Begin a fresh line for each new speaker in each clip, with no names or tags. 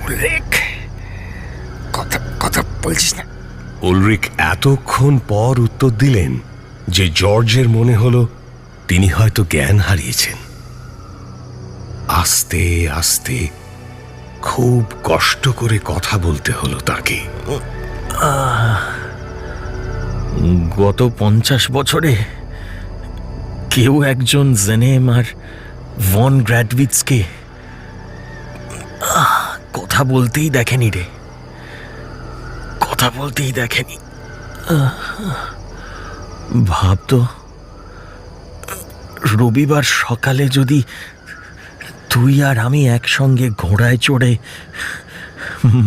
Ulrich, কথা বলছিস না?
উলরিক এতক্ষণ পর উত্তর দিলেন যে জর্জের মনে হলো তিনি হয়তো জ্ঞান হারিয়েছেন। আস্তে আস্তে খুব কষ্ট করে কথা বলতে হলো তাকে।
গত 50 বছরে কেউ একজন জেনেম আর ভন গ্র্যাডভিটসকে কথা বলতেই দেখেনি রে, কথা বলতেই দেখেনি। ভাবতো রবিবার সকালে যদি তুই আর আমি একসঙ্গে ঘোড়ায় চড়ে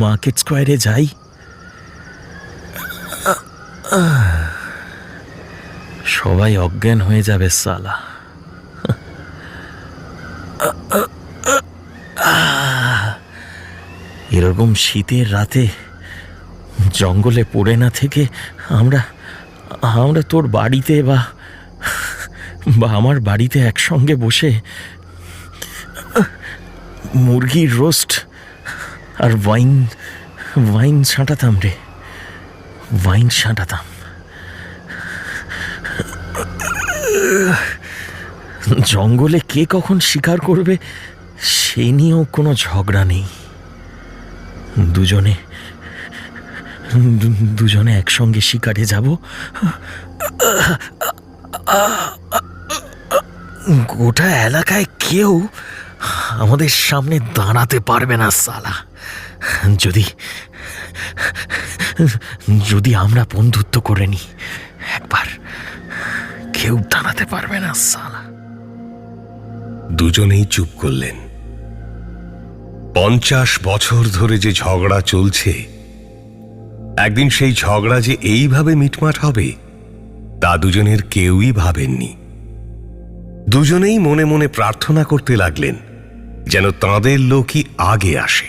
মার্কেট স্কোয়ারে যাই, সবাই অজ্ঞান হয়ে যাবে সালা। এরকম শীতের রাতে জঙ্গলে পড়ে না থেকে আমরা তোর বাড়িতে বা আমার বাড়িতে একসঙ্গে বসে মুরগির রোস্ট আর ওয়াইন ছাঁটাতাম রে, ওয়াইন ছাঁটাতাম। জঙ্গলে কে কখন শিকার করবে সে নিয়েও কোনো ঝগড়া নেই। দুজনে একসঙ্গে শিকারে যাব। গোটা এলাকায় কেউ আমাদের সামনে দাঁড়াতে পারবে না সালা, যদি আমরা বন্ধুত্ব করে নি একবার। কেউ দাঁড়াতে পারবে না সালা।
দুজনেই চুপ করলেন। 50 বছর ধরে যে ঝগড়া চলছে, একদিন সেই ঝগড়া যে এইভাবে মিটমাট হবে তা দুজনের কেউই ভাবেননি। দুজনেই মনে মনে প্রার্থনা করতে লাগলেন যেন তাঁদের লোকই আগে আসে।